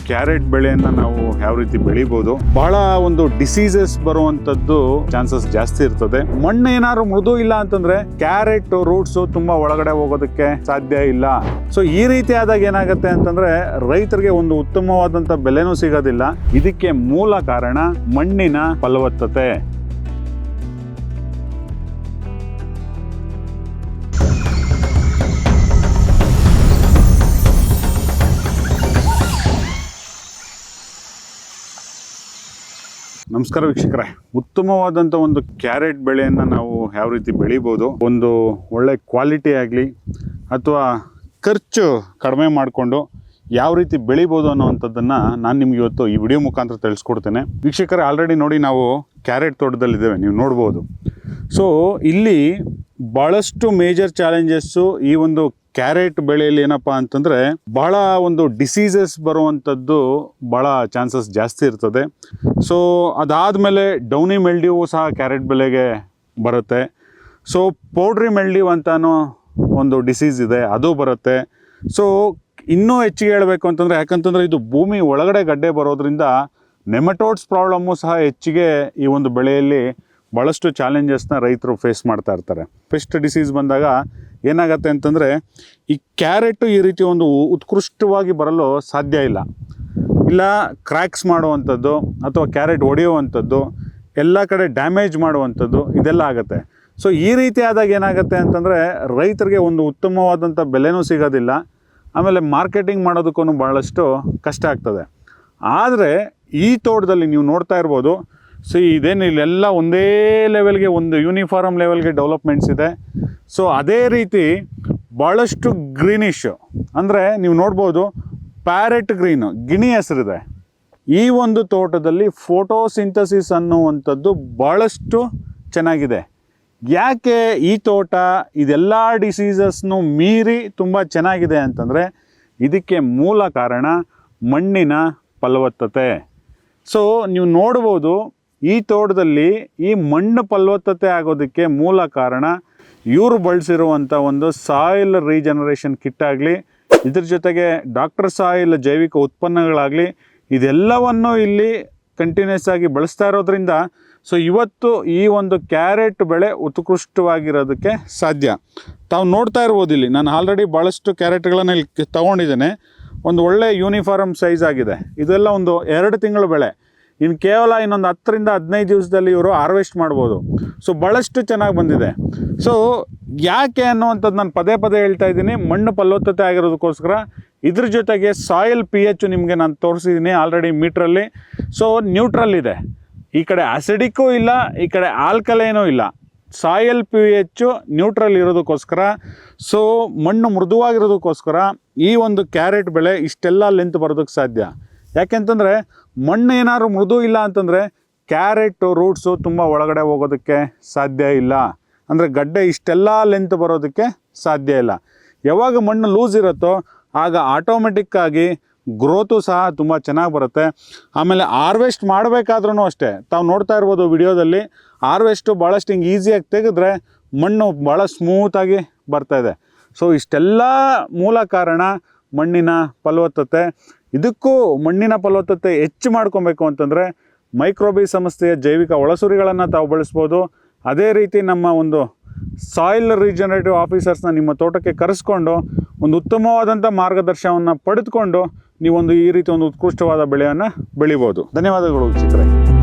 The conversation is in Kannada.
ಕ್ಯಾರೆಟ್ ಬೆಳೆಯನ್ನ ನಾವು ಯಾವ ರೀತಿ ಬೆಳಿಬಹುದು, ಬಹಳ ಒಂದು ಡಿಸೀಸಸ್ ಬರುವಂತದ್ದು ಚಾನ್ಸಸ್ ಜಾಸ್ತಿ ಇರ್ತದೆ. ಮಣ್ಣು ಏನಾದ್ರು ಮೃದು ಇಲ್ಲ ಅಂತಂದ್ರೆ ಕ್ಯಾರೆಟ್ ರೂಟ್ಸ್ ತುಂಬಾ ಒಳಗಡೆ ಹೋಗೋದಕ್ಕೆ ಸಾಧ್ಯ ಇಲ್ಲ. ಸೊ ಈ ರೀತಿ ಆದಾಗ ಏನಾಗುತ್ತೆ ಅಂತಂದ್ರೆ ರೈತರಿಗೆ ಒಂದು ಉತ್ತಮವಾದಂತ ಬೆಲೆನೂ ಸಿಗೋದಿಲ್ಲ. ಇದಕ್ಕೆ ಮೂಲ ಕಾರಣ ಮಣ್ಣಿನ ಫಲವತ್ತತೆ. ನಮಸ್ಕಾರ ವೀಕ್ಷಕರೇ, ಉತ್ತಮವಾದಂಥ ಒಂದು ಕ್ಯಾರೆಟ್ ಬೆಳೆಯನ್ನು ನಾವು ಯಾವ ರೀತಿ ಬೆಳಿಬೋದು, ಒಂದು ಒಳ್ಳೆ ಕ್ವಾಲಿಟಿ ಆಗಲಿ ಅಥವಾ ಖರ್ಚು ಕಡಿಮೆ ಮಾಡಿಕೊಂಡು ಯಾವ ರೀತಿ ಬೆಳಿಬೋದು ಅನ್ನೋವಂಥದ್ದನ್ನು ನಾನು ನಿಮ್ಗೆ ಇವತ್ತು ಈ ವಿಡಿಯೋ ಮುಖಾಂತರ ತಿಳಿಸ್ಕೊಡ್ತೇನೆ. ವೀಕ್ಷಕರೇ, ಆಲ್ರೆಡಿ ನೋಡಿ ನಾವು ಕ್ಯಾರೆಟ್ ತೋಟದಲ್ಲಿದ್ದೇವೆ, ನೀವು ನೋಡ್ಬೋದು. ಸೊ ಇಲ್ಲಿ ಭಾಳಷ್ಟು ಮೇಜರ್ ಚಾಲೆಂಜಸ್ಸು ಈ ಒಂದು ಕ್ಯಾರೆಟ್ ಬೆಳೆಯಲ್ಲಿ ಏನಪ್ಪ ಅಂತಂದರೆ ಭಾಳ ಒಂದು ಡಿಸೀಸಸ್ ಬರುವಂಥದ್ದು ಭಾಳ ಚಾನ್ಸಸ್ ಜಾಸ್ತಿ ಇರ್ತದೆ. ಸೊ ಅದಾದಮೇಲೆ ಡೌನಿ ಮೆಲ್ಡ್ಯೂ ಸಹ ಕ್ಯಾರೆಟ್ ಬೆಳೆಗೆ ಬರುತ್ತೆ. ಸೊ ಪೌಡ್ರಿ ಮೆಲ್ಡ್ಯೂ ಅಂತಾನೂ ಒಂದು ಡಿಸೀಸ್ ಇದೆ, ಅದು ಬರುತ್ತೆ. ಸೊ ಇನ್ನೂ ಹೆಚ್ಚಿಗೆ ಹೇಳಬೇಕು ಅಂತಂದರೆ, ಯಾಕಂತಂದರೆ ಇದು ಭೂಮಿ ಒಳಗಡೆ ಗಡ್ಡೆ ಬರೋದ್ರಿಂದ ನೆಮಟೋಡ್ಸ್ ಪ್ರಾಬ್ಲಮ್ಮು ಸಹ ಹೆಚ್ಚಿಗೆ ಈ ಒಂದು ಬೆಳೆಯಲ್ಲಿ ಭಾಳಷ್ಟು ಚಾಲೆಂಜಸ್ನ ರೈತರು ಫೇಸ್ ಮಾಡ್ತಾ ಇರ್ತಾರೆ. ಪೆಸ್ಟ್ ಡಿಸೀಸ್ ಬಂದಾಗ ಏನಾಗುತ್ತೆ ಅಂತಂದರೆ ಈ ಕ್ಯಾರೆಟು ಈ ರೀತಿ ಒಂದು ಉತ್ಕೃಷ್ಟವಾಗಿ ಬರಲು ಸಾಧ್ಯ ಇಲ್ಲ. ಕ್ರ್ಯಾಕ್ಸ್ ಮಾಡುವಂಥದ್ದು ಅಥವಾ ಕ್ಯಾರೆಟ್ ಒಡೆಯುವಂಥದ್ದು, ಎಲ್ಲ ಕಡೆ ಡ್ಯಾಮೇಜ್ ಮಾಡುವಂಥದ್ದು, ಇದೆಲ್ಲ ಆಗುತ್ತೆ. ಸೊ ಈ ರೀತಿ ಆದಾಗ ಏನಾಗುತ್ತೆ ಅಂತಂದರೆ ರೈತರಿಗೆ ಒಂದು ಉತ್ತಮವಾದಂಥ ಬೆಲೆನೂ ಸಿಗೋದಿಲ್ಲ. ಆಮೇಲೆ ಮಾರ್ಕೆಟಿಂಗ್ ಮಾಡೋದಕ್ಕೂ ಭಾಳಷ್ಟು ಕಷ್ಟ ಆಗ್ತದೆ. ಆದರೆ ಈ ತೋಟದಲ್ಲಿ ನೀವು ನೋಡ್ತಾ ಇರ್ಬೋದು, ಸೊ ಇದೇನು ಇಲ್ಲೆಲ್ಲ ಒಂದೇ ಲೆವೆಲ್ಗೆ, ಒಂದು ಯೂನಿಫಾರ್ಮ್ ಲೆವೆಲ್ಗೆ ಡೆವಲಪ್ಮೆಂಟ್ಸ್ ಇದೆ. ಸೊ ಅದೇ ರೀತಿ ಭಾಳಷ್ಟು ಗ್ರೀನಿಶ್, ಅಂದರೆ ನೀವು ನೋಡ್ಬೋದು ಪ್ಯಾರೆಟ್ ಗ್ರೀನು, ಗಿಣಿ ಹೆಸರಿದೆ. ಈ ಒಂದು ತೋಟದಲ್ಲಿ ಫೋಟೋಸಿಂಥಸಿಸ್ ಅನ್ನುವಂಥದ್ದು ಭಾಳಷ್ಟು ಚೆನ್ನಾಗಿದೆ. ಯಾಕೆ ಈ ತೋಟ ಇದೆಲ್ಲ ಡಿಸೀಸಸ್ನು ಮೀರಿ ತುಂಬ ಚೆನ್ನಾಗಿದೆ ಅಂತಂದರೆ ಇದಕ್ಕೆ ಮೂಲ ಕಾರಣ ಮಣ್ಣಿನ ಫಲವತ್ತತೆ. ಸೊ ನೀವು ನೋಡ್ಬೋದು ಈ ತೋಟದಲ್ಲಿ ಈ ಮಣ್ಣು ಫಲವತ್ತತೆ ಆಗೋದಕ್ಕೆ ಮೂಲ ಕಾರಣ ಇವರು ಬಳಸಿರುವಂಥ ಒಂದು ಸಾಯಿಲ್ ರೀಜನರೇಷನ್ ಕಿಟ್ ಆಗಲಿ, ಇದ್ರ ಜೊತೆಗೆ ಡಾಕ್ಟರ್ ಸಾಯಿಲ್ ಜೈವಿಕ ಉತ್ಪನ್ನಗಳಾಗಲಿ, ಇದೆಲ್ಲವನ್ನು ಇಲ್ಲಿ ಕಂಟಿನ್ಯೂಸ್ ಆಗಿ ಬಳಸ್ತಾ ಇರೋದ್ರಿಂದ ಸೊ ಇವತ್ತು ಈ ಒಂದು ಕ್ಯಾರೆಟ್ ಬೆಳೆ ಉತ್ಕೃಷ್ಟವಾಗಿರೋದಕ್ಕೆ ಸಾಧ್ಯ. ತಾವು ನೋಡ್ತಾ ಇರ್ಬೋದು, ಇಲ್ಲಿ ನಾನು ಆಲ್ರೆಡಿ ಭಾಳಷ್ಟು ಕ್ಯಾರೆಟ್ಗಳನ್ನು ಇಲ್ಲಿ ತೊಗೊಂಡಿದ್ದೇನೆ. ಒಂದು ಒಳ್ಳೆ ಯೂನಿಫಾರ್ಮ್ ಸೈಜ್ ಆಗಿದೆ. ಇದೆಲ್ಲ ಒಂದು 2 ತಿಂಗಳ ಬೆಳೆ. ಇನ್ನು ಕೇವಲ ಇನ್ನೊಂದು 10 ರಿಂದ 15 ದಿವಸದಲ್ಲಿ ಇವರು ಹಾರ್ವೆಸ್ಟ್ ಮಾಡ್ಬೋದು. ಸೊ ಭಾಳಷ್ಟು ಚೆನ್ನಾಗಿ ಬಂದಿದೆ. ಸೊ ಯಾಕೆ ಅನ್ನುವಂಥದ್ದು ನಾನು ಪದೇ ಪದೇ ಹೇಳ್ತಾ ಇದ್ದೀನಿ, ಮಣ್ಣು ಫಲವತ್ತತೆ ಆಗಿರೋದಕ್ಕೋಸ್ಕರ. ಇದ್ರ ಜೊತೆಗೆ ಸಾಯಿಲ್ pH ನಿಮಗೆ ನಾನು ತೋರಿಸಿದ್ದೀನಿ ಆಲ್ರೆಡಿ ಮೀಟ್ರಲ್ಲಿ. ಸೊ ನ್ಯೂಟ್ರಲ್ ಇದೆ, ಈ ಕಡೆ ಆಸಿಡಿಕ್ಕೂ ಇಲ್ಲ, ಈ ಕಡೆ ಆಲ್ಕಲೈನೂ ಇಲ್ಲ. ಸಾಯಿಲ್ pH ನ್ಯೂಟ್ರಲ್ ಇರೋದಕ್ಕೋಸ್ಕರ, ಸೊ ಮಣ್ಣು ಮೃದುವಾಗಿರೋದಕ್ಕೋಸ್ಕರ ಈ ಒಂದು ಕ್ಯಾರೆಟ್ ಬೆಳೆ ಇಷ್ಟೆಲ್ಲ ಲೆಂತ್ ಬರೋದಕ್ಕೆ ಸಾಧ್ಯ. ಯಾಕೆಂತಂದರೆ ಮಣ್ಣು ಏನಾದ್ರು ಮೃದು ಇಲ್ಲ ಅಂತಂದರೆ ಕ್ಯಾರೆಟ್ ರೂಟ್ಸು ತುಂಬ ಒಳಗಡೆ ಹೋಗೋದಕ್ಕೆ ಸಾಧ್ಯ ಇಲ್ಲ. ಅಂದರೆ ಗಡ್ಡೆ ಇಷ್ಟೆಲ್ಲ ಲೆಂತ್ ಬರೋದಕ್ಕೆ ಸಾಧ್ಯ ಇಲ್ಲ. ಯಾವಾಗ ಮಣ್ಣು ಲೂಸ್ ಇರುತ್ತೋ ಆಗ ಆಟೋಮೆಟಿಕ್ಕಾಗಿ ಗ್ರೋತು ಸಹ ತುಂಬ ಚೆನ್ನಾಗಿ ಬರುತ್ತೆ. ಆಮೇಲೆ ಹಾರ್ವೆಸ್ಟ್ ಮಾಡಬೇಕಾದ್ರೂ ಅಷ್ಟೇ, ತಾವು ನೋಡ್ತಾ ಇರ್ಬೋದು ವಿಡಿಯೋದಲ್ಲಿ, ಹಾರ್ವೆಸ್ಟು ಭಾಳಷ್ಟು ಹಿಂಗೆ ಈಸಿಯಾಗಿ ತೆಗೆದ್ರೆ ಮಣ್ಣು ಭಾಳ ಸ್ಮೂತಾಗಿ ಬರ್ತಾಯಿದೆ. ಸೊ ಇಷ್ಟೆಲ್ಲ ಮೂಲ ಕಾರಣ ಮಣ್ಣಿನ ಫಲವತ್ತತೆ. ಇದಕ್ಕೂ ಮಣ್ಣಿನ ಫಲವತ್ತತೆ ಹೆಚ್ಚು ಮಾಡ್ಕೊಬೇಕು ಅಂತಂದರೆ ಮೈಕ್ರೋಬಿ ಸಂಸ್ಥೆಯ ಜೈವಿಕ ಒಳಸುರಿಗಳನ್ನು ತಾವು ಬಳಸ್ಬೋದು. ಅದೇ ರೀತಿ ನಮ್ಮ ಒಂದು ಸಾಯಿಲ್ ರೀಜನರೇಟಿವ್ ಆಫೀಸರ್ಸ್ನ ನಿಮ್ಮ ತೋಟಕ್ಕೆ ಕರೆಸ್ಕೊಂಡು ಒಂದು ಉತ್ತಮವಾದಂಥ ಮಾರ್ಗದರ್ಶನವನ್ನು ಪಡೆದುಕೊಂಡು ನೀವೊಂದು ಈ ರೀತಿ ಒಂದು ಉತ್ಕೃಷ್ಟವಾದ ಬೆಳೆಯನ್ನು ಬೆಳಿಬೋದು. ಧನ್ಯವಾದಗಳು ವೀಕ್ಷಕರೇ.